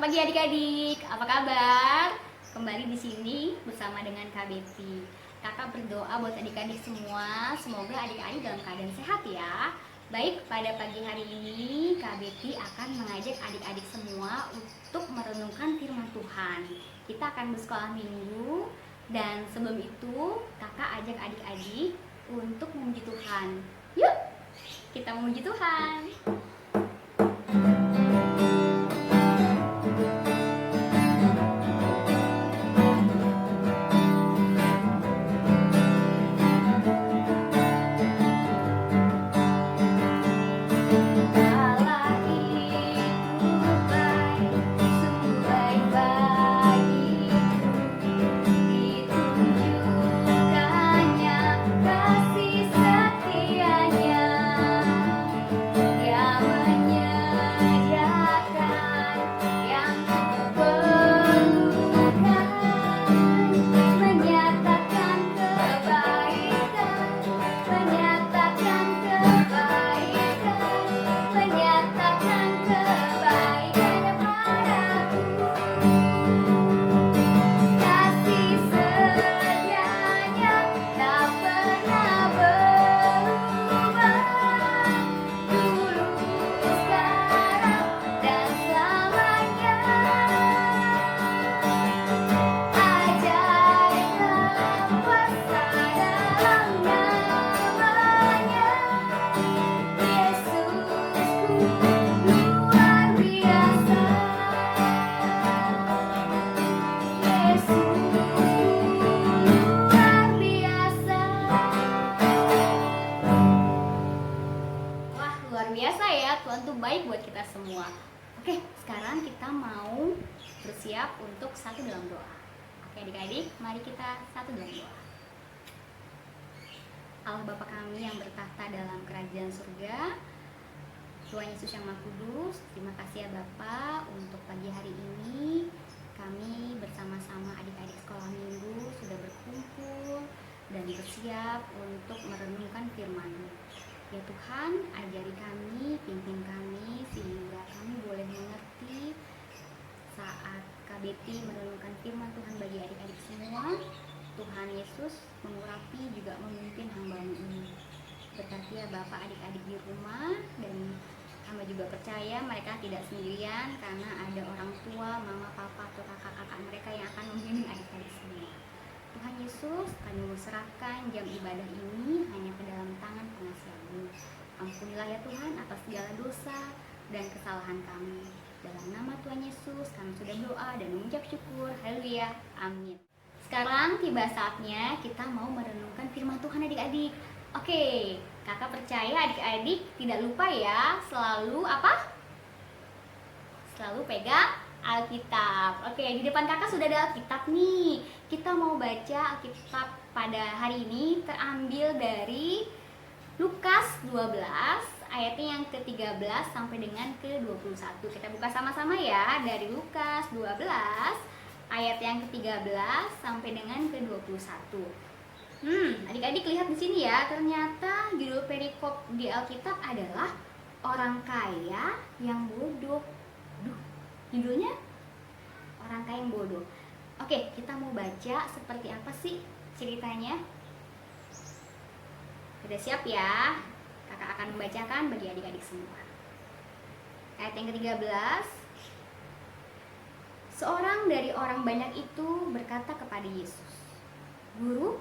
Selamat pagi adik-adik, apa kabar? Kembali di sini bersama dengan Kak Betty. Kakak berdoa buat adik-adik semua, semoga adik-adik dalam keadaan sehat ya. Baik, pada pagi hari ini Kak Betty akan mengajak adik-adik semua untuk merenungkan firman Tuhan. Kita akan bersekolah minggu, dan sebelum itu kakak ajak adik-adik untuk memuji Tuhan. Yuk, kita memuji Tuhan. Tuhan tuh baik buat kita semua. Oke, sekarang kita mau bersiap untuk satu dalam doa. Oke adik-adik, mari kita satu dalam doa. Allah Bapa kami yang bertahta dalam kerajaan surga, Tuhan Yesus yang Maha Kudus, terima kasih ya Bapa untuk pagi hari ini kami bersama-sama adik-adik sekolah minggu sudah berkumpul dan bersiap untuk merenungkan firman-Mu. Ya Tuhan, ajari kami, pimpin kami sehingga kami boleh mengerti saat Kak Betty merenungkan firman Tuhan bagi adik-adik semua. Tuhan Yesus mengurapi juga memimpin hamba-Mu ini. Berkati ya Bapak adik-adik di rumah, dan hamba juga percaya mereka tidak sendirian karena ada orang tua, mama, papa, atau kakak-kakak mereka yang akan membimbing adik-adik semua. Tuhan Yesus, kami serahkan jam ibadah ini hanya ke dalam tangan pengasihan-Mu. Ampunilah ya Tuhan atas segala dosa dan kesalahan kami. Dalam nama Tuhan Yesus kami sudah berdoa dan mengucap syukur. Haleluya, amin. Sekarang tiba saatnya kita mau merenungkan firman Tuhan adik-adik. Oke, kakak percaya adik-adik tidak lupa ya, selalu apa? Selalu pegang Alkitab. Oke, di depan kakak sudah ada Alkitab nih. Kita mau baca Alkitab pada hari ini terambil dari Lukas 12 ayatnya yang ke-13 sampai dengan ke-21. Kita buka sama-sama ya, dari Lukas 12 ayat yang ke-13 sampai dengan ke-21. Adik-adik lihat di sini ya, ternyata judul perikop di Alkitab adalah orang kaya yang bodoh. Judulnya orang kaya yang bodoh. Oke, kita mau baca seperti apa sih ceritanya. Sudah siap ya? Kakak akan membacakan bagi adik-adik semua. Ayat yang ke-13. Seorang dari orang banyak itu berkata kepada Yesus, "Guru,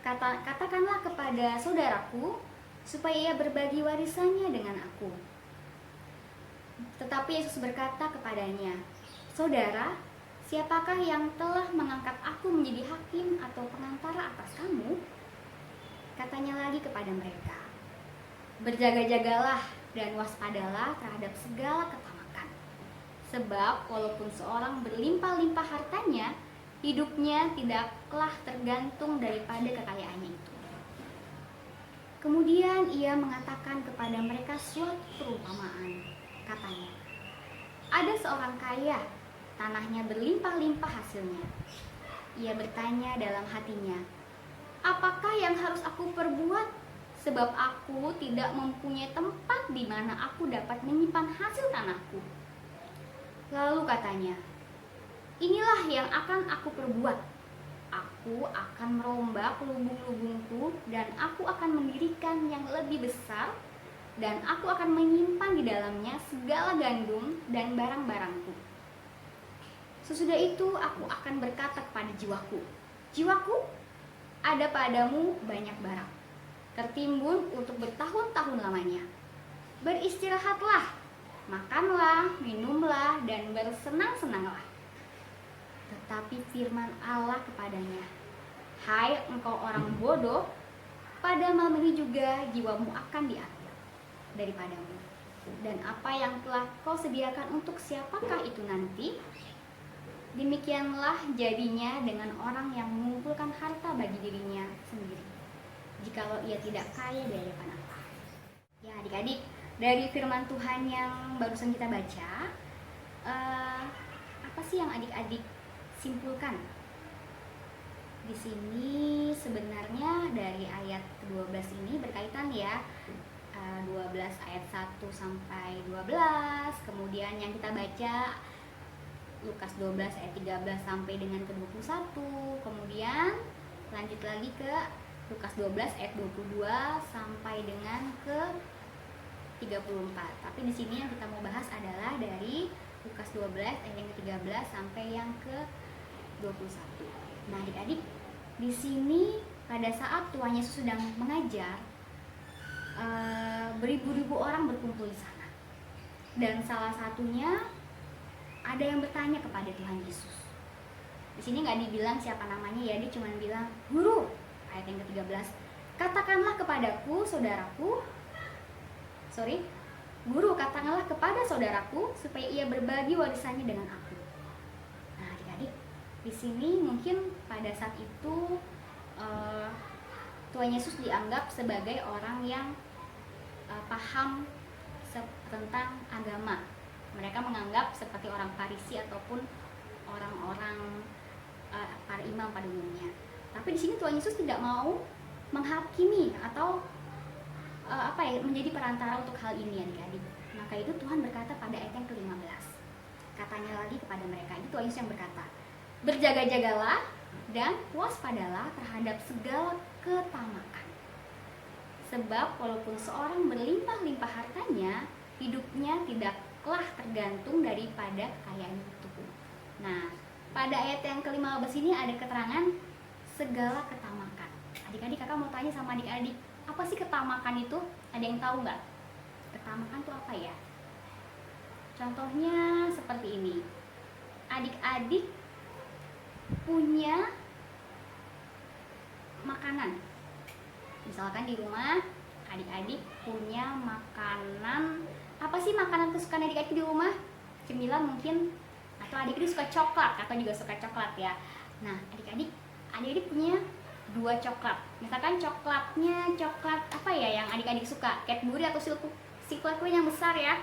katakanlah kepada saudaraku supaya ia berbagi warisannya dengan aku." Tetapi Yesus berkata kepadanya, "Saudara, siapakah yang telah mengangkat aku menjadi hakim atau pengantara atas kamu?" Katanya lagi kepada mereka, "Berjaga-jagalah dan waspadalah terhadap segala ketamakan. Sebab walaupun seorang berlimpah-limpah hartanya, hidupnya tidaklah tergantung daripada kekayaannya itu." Kemudian ia mengatakan kepada mereka suatu perumpamaan. Katanya, ada seorang kaya, tanahnya berlimpah-limpah hasilnya. Ia bertanya dalam hatinya, "Apakah yang harus aku perbuat? Sebab aku tidak mempunyai tempat di mana aku dapat menyimpan hasil tanahku." Lalu katanya, inilah yang akan aku perbuat. Aku akan merombak lubung-lubungku dan aku akan mendirikan yang lebih besar, dan aku akan menyimpan di dalamnya segala gandum dan barang-barangku. Sesudah itu aku akan berkata kepada jiwaku, jiwaku, ada padamu banyak barang, tertimbun untuk bertahun-tahun lamanya. Beristirahatlah, makanlah, minumlah, dan bersenang-senanglah. Tetapi firman Allah kepadanya, hai engkau orang bodoh, pada malam ini juga jiwamu akan diambil daripadamu. Dan apa yang telah kau sediakan untuk siapakah itu nanti? Demikianlah jadinya dengan orang yang mengumpulkan harta bagi dirinya sendiri, jikalau ia tidak kaya di hadapan Allah. Ya adik-adik, dari firman Tuhan yang barusan kita baca, apa sih yang adik-adik simpulkan? Di sini sebenarnya dari ayat ke-12 ini berkaitan ya, 12 ayat 1 sampai 12, kemudian yang kita baca Lukas 12 ayat 13 sampai dengan ke-21, kemudian lanjut lagi ke Lukas 12 ayat 22 sampai dengan ke 34. Tapi di sini yang kita mau bahas adalah dari Lukas 12 ayat yang ke-13 sampai yang ke-21. Nah, adik-adik, di sini pada saat Tuhan Yesus sedang mengajar, beribu-ribu orang berkumpul di sana. Dan salah satunya ada yang bertanya kepada Tuhan Yesus. Di sini nggak dibilang siapa namanya ya, dia cuma bilang, "Guru," ayat yang ke-13, "katakanlah kepadaku, saudaraku, Guru, katakanlah kepada saudaraku supaya ia berbagi warisannya dengan aku." Nah, adik-adik, di sini mungkin pada saat itu Tuhan Yesus dianggap sebagai orang yang paham tentang agama. Mereka menganggap seperti orang Farisi ataupun orang-orang para imam pada umumnya. Tapi di sini Tuhan Yesus tidak mau menghakimi atau menjadi perantara untuk hal ini, adik-adik. Maka itu Tuhan berkata pada ayat yang ke-15. Katanya lagi kepada mereka, itu Tuhan Yesus yang berkata, "Berjaga-jagalah dan waspadalah terhadap segala ketamakan. Sebab walaupun seorang berlimpah-limpah hartanya, hidupnya tidaklah tergantung daripada kekayaan itu." Nah, pada ayat yang ke-15 ini ada keterangan segala ketamakan. Adik-adik, kakak mau tanya sama adik-adik, apa sih ketamakan itu? Ada yang tahu nggak? Ketamakan itu apa ya? Contohnya seperti ini. Adik-adik punya makanan. Misalkan di rumah adik-adik punya makanan. Apa sih makanan kesukaan adik-adik di rumah? Cemilan mungkin, atau adik-adik suka coklat, atau juga suka coklat ya. Nah, adik-adik punya 2 coklat. Misalkan coklatnya coklat apa ya yang adik-adik suka? Cadbury atau si kue-kue yang besar ya.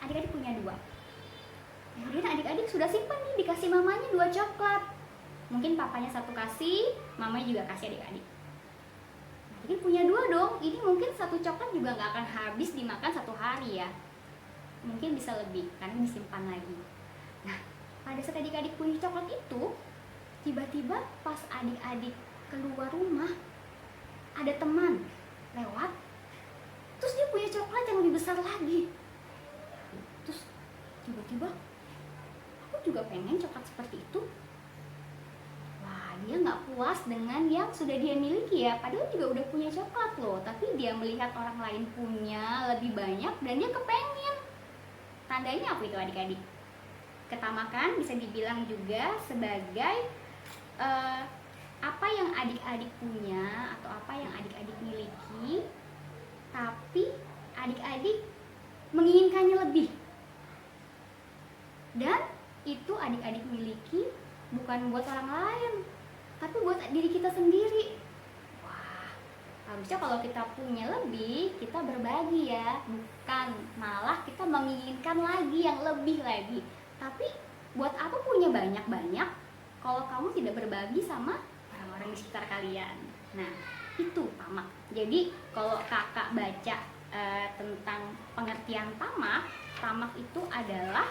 Adik-adik punya 2. Kemudian adik-adik sudah simpan nih, dikasih mamanya 2 coklat. Mungkin papanya 1 kasih, mamanya juga kasih adik-adik. Jadi punya 2 dong. Ini mungkin 1 coklat juga nggak akan habis dimakan 1 hari ya. Mungkin bisa lebih karena disimpan lagi. Nah, pada saat adik-adik punya coklat itu, tiba-tiba pas adik-adik keluar rumah, ada teman lewat, terus dia punya coklat yang lebih besar lagi. Terus tiba-tiba, aku juga pengen coklat seperti itu. Wah, dia nggak puas dengan yang sudah dia miliki ya, padahal juga udah punya coklat loh, tapi dia melihat orang lain punya lebih banyak dan dia kepengen. Tandanya apa itu adik-adik? Ketamakan bisa dibilang juga sebagai apa yang adik-adik punya atau apa yang adik-adik miliki, tapi adik-adik menginginkannya lebih. Dan itu adik-adik miliki bukan buat orang lain, tapi buat diri kita sendiri. Wah, harusnya kalau kita punya lebih, kita berbagi ya, bukan malah kita menginginkan lagi yang lebih lagi. Tapi buat apa punya banyak-banyak kalau kamu tidak berbagi sama orang-orang di sekitar kalian? Nah, itu tamak. Jadi kalau kakak baca tentang pengertian tamak itu adalah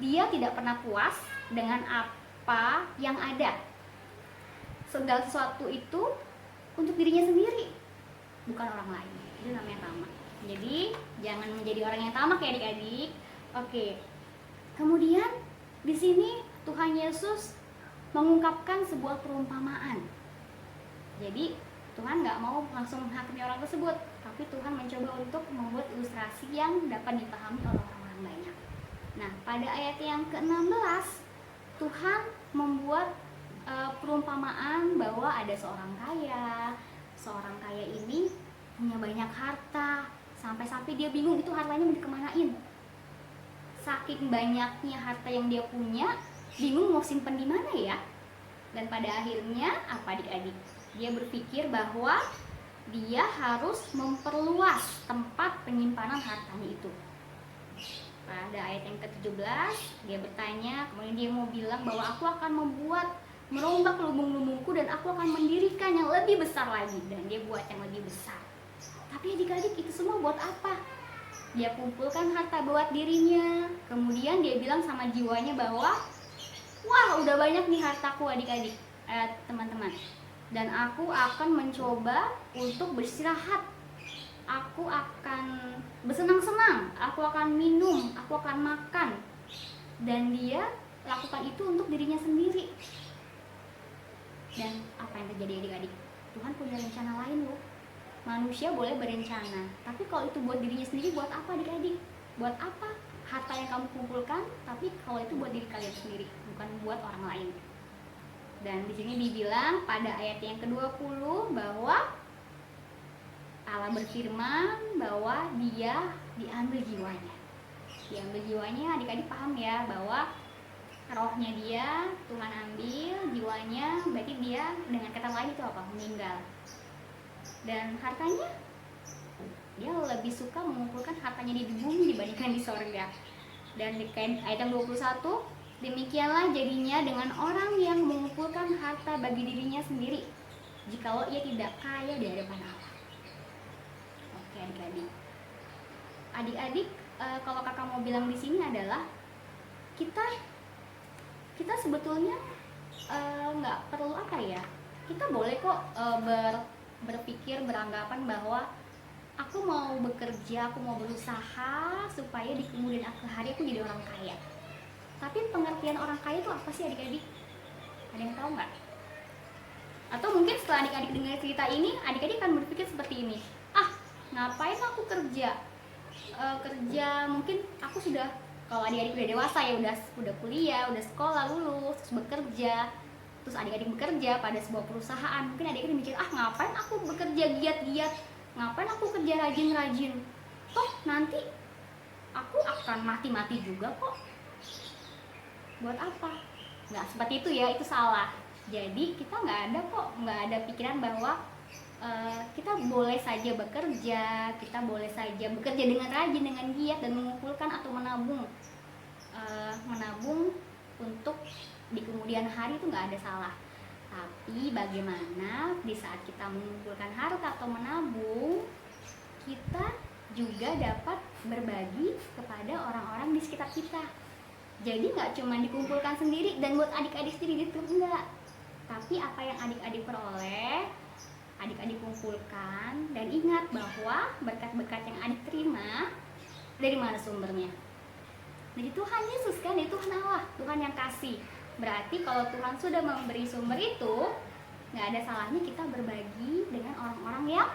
Dia tidak pernah puas dengan apa yang ada. Segala sesuatu itu untuk dirinya sendiri, bukan orang lain. Itu namanya tamak. Jadi jangan menjadi orang yang tamak ya adik-adik. Oke. Kemudian di sini Tuhan Yesus mengungkapkan sebuah perumpamaan. Jadi Tuhan nggak mau langsung menghakimi orang tersebut, tapi Tuhan mencoba untuk membuat ilustrasi yang dapat dipahami oleh orang-orang banyak. Nah, pada ayat yang ke-16 Tuhan membuat perumpamaan bahwa ada seorang kaya. Seorang kaya ini punya banyak harta, sampai-sampai dia bingung itu hartanya mau dikemanain. Saking banyaknya harta yang dia punya, bingung mau simpen di mana ya. Dan pada akhirnya apa adik-adik? Dia berpikir bahwa dia harus memperluas tempat penyimpanan hartanya itu. Pada ayat yang ke-17 dia bertanya, kemudian dia mau bilang bahwa aku akan merombak lubung-lubungku dan aku akan mendirikan yang lebih besar lagi. Dan dia buat yang lebih besar. Tapi adik-adik itu semua buat apa? Dia kumpulkan harta buat dirinya. Kemudian dia bilang sama jiwanya bahwa wah udah banyak nih hartaku adik-adik, teman-teman. Dan aku akan mencoba untuk beristirahat. Aku akan bersenang-senang. Aku akan minum, aku akan makan. Dan dia lakukan itu untuk dirinya sendiri. Dan apa yang terjadi adik-adik? Tuhan punya rencana lain loh. Manusia boleh berencana, tapi kalau itu buat dirinya sendiri, buat apa adik-adik? Buat apa harta yang kamu kumpulkan, tapi kalau itu buat diri kalian sendiri, bukan buat orang lain. Dan di sini dibilang pada ayat yang ke-20 bahwa Allah berfirman bahwa dia diambil jiwanya. Diambil jiwanya, adik-adik paham ya, bahwa rohnya dia Tuhan ambil, jiwanya berarti dia dengan kata lain itu apa? Meninggal. Dan hartanya, dia lebih suka mengumpulkan hartanya di bumi dibandingkan di sorga. Dan di ayat yang 21, demikianlah jadinya dengan orang yang mengumpulkan harta bagi dirinya sendiri, jikalau ia tidak kaya di hadapan Allah. Oke adik-adik. Adik-adik, kalau kakak mau bilang di sini adalah kita sebetulnya nggak perlu apa ya? Kita boleh kok berpikir, beranggapan bahwa aku mau bekerja, aku mau berusaha supaya di kemudian hari aku jadi orang kaya. Tapi pengertian orang kaya itu apa sih adik-adik? Ada yang tahu nggak? Atau mungkin setelah adik-adik dengar cerita ini, adik-adik akan berpikir seperti ini. Ngapain aku kerja? Mungkin aku sudah, kalau adik-adik udah dewasa ya, udah kuliah, udah sekolah, lulus, terus bekerja. Terus adik-adik bekerja pada sebuah perusahaan, mungkin adik-adik mikir, ngapain aku bekerja giat-giat, ngapain aku kerja rajin-rajin, toh nanti aku akan mati-mati juga kok, buat apa? Nggak seperti itu ya, itu salah. Jadi kita nggak ada pikiran bahwa kita boleh saja bekerja, kita boleh saja bekerja dengan rajin, dengan giat, dan mengumpulkan atau menabung untuk di kemudian hari itu nggak ada salah. Tapi bagaimana di saat kita mengumpulkan harta atau menabung, kita juga dapat berbagi kepada orang-orang di sekitar kita. Jadi nggak cuma dikumpulkan sendiri dan buat adik-adik sendiri itu enggak. Tapi apa yang adik-adik peroleh, adik-adik kumpulkan, dan ingat bahwa berkat-berkat yang adik terima dari mana sumbernya? Dari Tuhan Yesus kan, dari Tuhan Allah, Tuhan yang kasih. Berarti kalau Tuhan sudah memberi sumber itu, nggak ada salahnya kita berbagi dengan orang-orang yang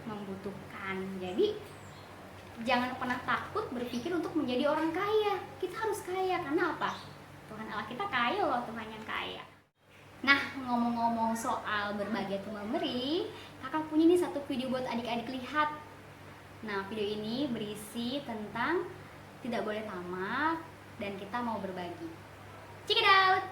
membutuhkan. Jadi jangan pernah takut berpikir untuk menjadi orang kaya. Kita harus kaya, karena apa? Tuhan Allah kita kaya loh, Tuhan yang kaya. Nah, ngomong-ngomong soal berbagi atau memberi, kakak punya nih satu video buat adik-adik lihat. Nah, video ini berisi tentang tidak boleh tamak dan kita mau berbagi. Check it out!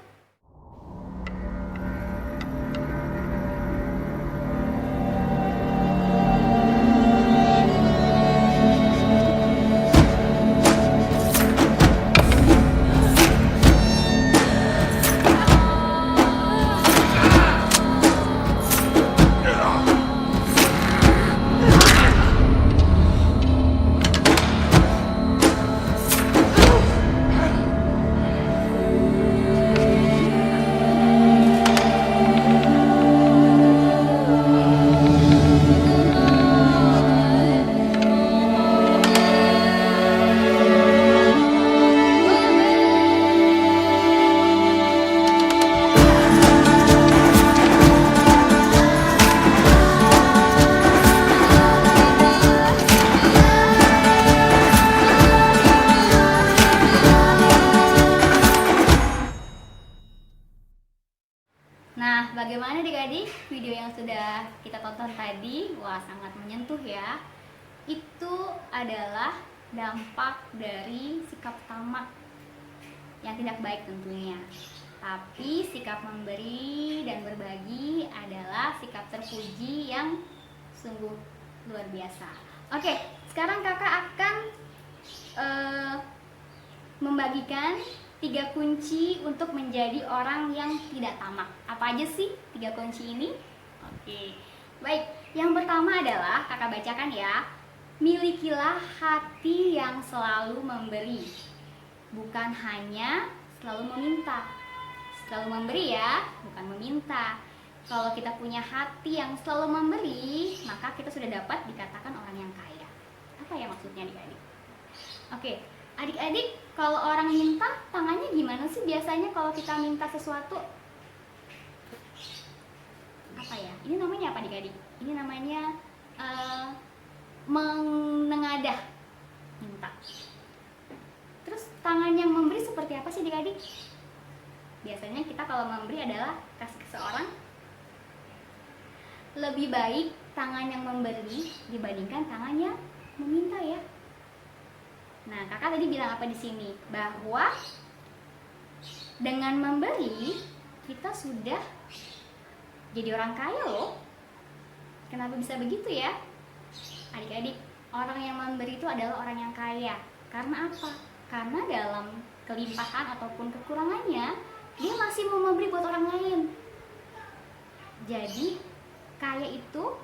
adik-adik, wah sangat menyentuh ya. Itu adalah dampak dari sikap tamak yang tidak baik tentunya. Tapi sikap memberi dan berbagi adalah sikap terpuji yang sungguh luar biasa. Oke, sekarang kakak akan membagikan 3 kunci untuk menjadi orang yang tidak tamak. Apa aja sih 3 kunci ini? Oke, baik. Yang pertama adalah kakak bacakan ya. Milikilah hati yang selalu memberi, bukan hanya selalu meminta. Selalu memberi ya, bukan meminta. Kalau kita punya hati yang selalu memberi, maka kita sudah dapat dikatakan orang yang kaya. Apa ya maksudnya adik-adik? Oke, adik-adik, kalau orang minta, tangannya gimana sih biasanya kalau kita minta sesuatu? Apa ya? Ini namanya apa adik-adik? Ini namanya menengadah, minta. Terus tangan yang memberi seperti apa sih adik-adik? Biasanya kita kalau memberi adalah kasih ke seorang. Lebih baik tangan yang memberi dibandingkan tangan yang meminta ya. Nah, kakak tadi bilang apa di sini? Bahwa dengan memberi kita sudah jadi orang kaya loh. Kenapa bisa begitu ya? Adik-adik, orang yang memberi itu adalah orang yang kaya. Karena apa? Karena dalam kelimpahan ataupun kekurangannya, dia masih mau memberi buat orang lain. Jadi, kaya itu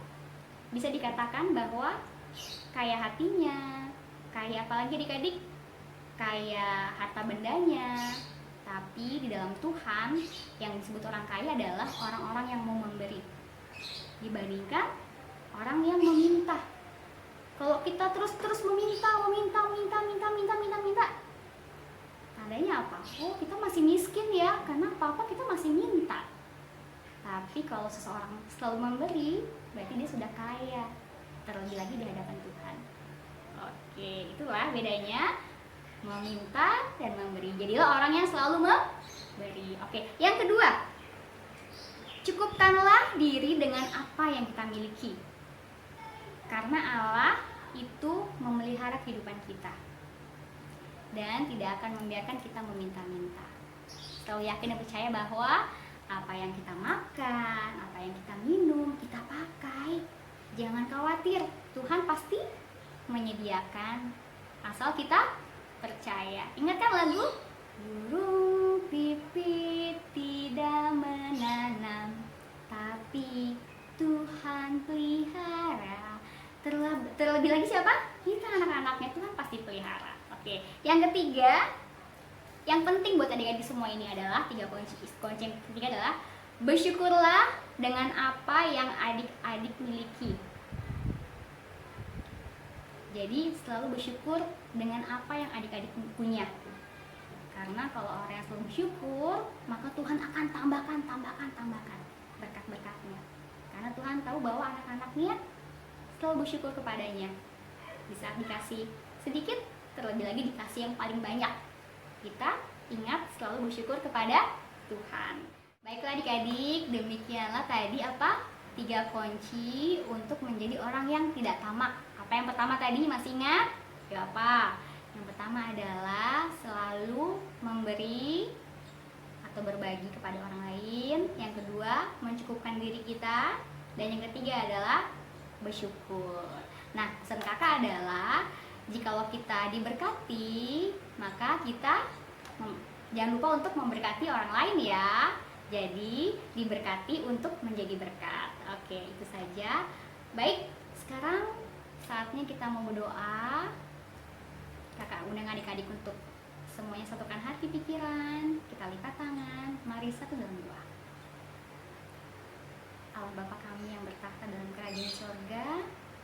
bisa dikatakan bahwa kaya hatinya, kaya apalagi adik-adik? Kaya harta bendanya. Tapi di dalam Tuhan, yang disebut orang kaya adalah orang-orang yang mau memberi dibandingkan orang yang meminta. Kalau kita terus meminta, tandanya apa? Oh, kita masih miskin ya, karena apa-apa kita masih minta. Tapi kalau seseorang selalu memberi, berarti dia sudah kaya, terlebih lagi di hadapan Tuhan. Oke, itulah bedanya meminta dan memberi. Jadilah orang yang selalu memberi. Oke, yang kedua, cukupkanlah diri dengan apa yang kita miliki. Karena Allah itu memelihara kehidupan kita dan tidak akan membiarkan kita meminta-minta. Selalu yakin dan percaya bahwa apa yang kita makan, apa yang kita minum, kita pakai, jangan khawatir, Tuhan pasti menyediakan asal kita percaya. Ingat kan lagu? Burung pipit tidak menanam, tapi Tuhan pelihara. Terlebih lagi siapa? Kita anak-anaknya, Tuhan pasti pelihara. Oke, yang ketiga, yang penting buat adik-adik semua ini adalah 3 kunci. Kunci yang ketiga adalah bersyukurlah dengan apa yang adik-adik miliki. Jadi selalu bersyukur dengan apa yang adik-adik punya. Karena kalau orang yang selalu bersyukur, maka Tuhan akan tambahkan berkat-berkatnya. Karena Tuhan tahu bahwa anak-anaknya selalu bersyukur kepadanya. Bisa dikasih sedikit, terlebih lagi dikasih yang paling banyak. Kita ingat selalu bersyukur kepada Tuhan. Baiklah adik-adik, demikianlah tadi 3 kunci untuk menjadi orang yang tidak tamak. Apa yang pertama tadi, masih ingat? Ya apa? Yang pertama adalah selalu memberi atau berbagi kepada orang lain. Yang kedua, mencukupkan diri kita. Dan yang ketiga adalah bersyukur. Nah, pesan kakak adalah jikalau kita diberkati, maka kita jangan lupa untuk memberkati orang lain ya. Jadi diberkati untuk menjadi berkat. Oke, itu saja. Baik, sekarang saatnya kita mau berdoa. Kakak undang adik-adik untuk semuanya satukan hati pikiran. Kita lipat tangan. Mari satu dalam doa. Allah Bapa kami yang bertahta dalam kerajaan surga,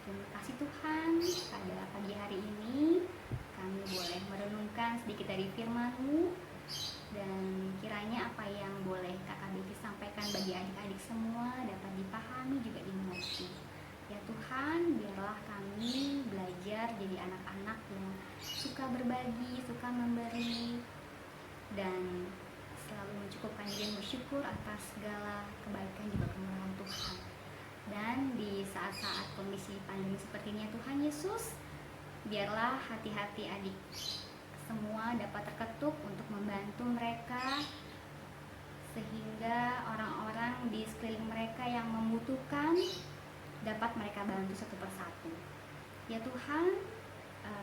terima kasih Tuhan pada pagi hari ini kami boleh merenungkan sedikit dari firman-Mu, dan kiranya apa yang boleh Kakak Betty sampaikan bagi adik-adik semua dapat dipahami juga dimengerti. Ya Tuhan, biarlah kami belajar jadi anak-anak yang suka berbagi, suka memberi, dan selalu mencukupkan diri dan bersyukur atas segala kebaikan juga kemurahan Tuhan. Dan di saat-saat kondisi pandemi seperti ini ya Tuhan Yesus, biarlah hati-hati adik semua dapat terketuk untuk membantu mereka, sehingga orang-orang di sekeliling mereka yang membutuhkan dapat mereka bantu satu persatu. Ya Tuhan,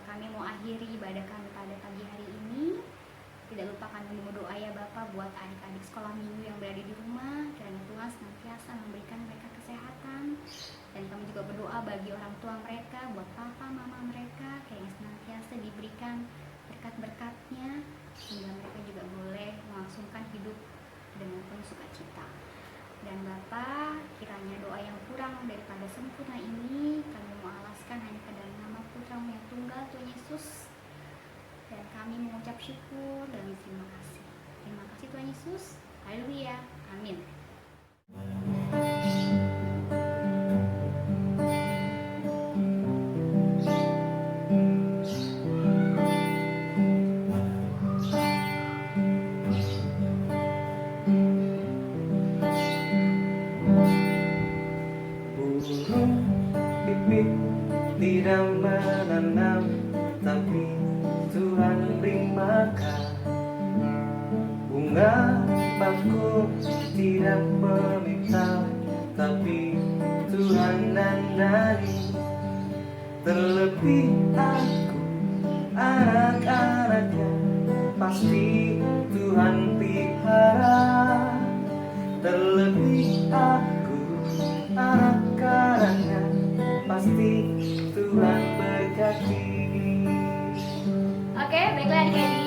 kami mau akhiri ibadah kami pada pagi hari ini. Tidak lupa kami berdoa ya Bapa buat adik-adik sekolah minggu yang berada di rumah. Kiranya Tuhan senantiasa memberikan mereka kesehatan. Dan kami juga berdoa bagi orang tua mereka, buat papa, mama mereka, kiranya senantiasa diberikan berkat-berkatnya, sehingga mereka juga boleh melangsungkan hidup dengan penuh sukacita. Dan Bapa, kiranya doa yang kurang daripada sempurna ini kami mau alaskan hanya ke dalam nama Putra-Mu yang tunggal, Tuhan Yesus. Dan kami mengucap syukur dan terima kasih. Terima kasih Tuhan Yesus. Haleluya. Amin. Burung pipit tidak menanam, tapi Tuhan beri makan. Bunga bakul tidak meminta, tapi Tuhan dandani. Terlebih aku, anak-anaknya, pasti Tuhan pelihara. Terlebih aku, anak-anaknya, pasti Tuhan berkati. Oke, baiklah adik-adik.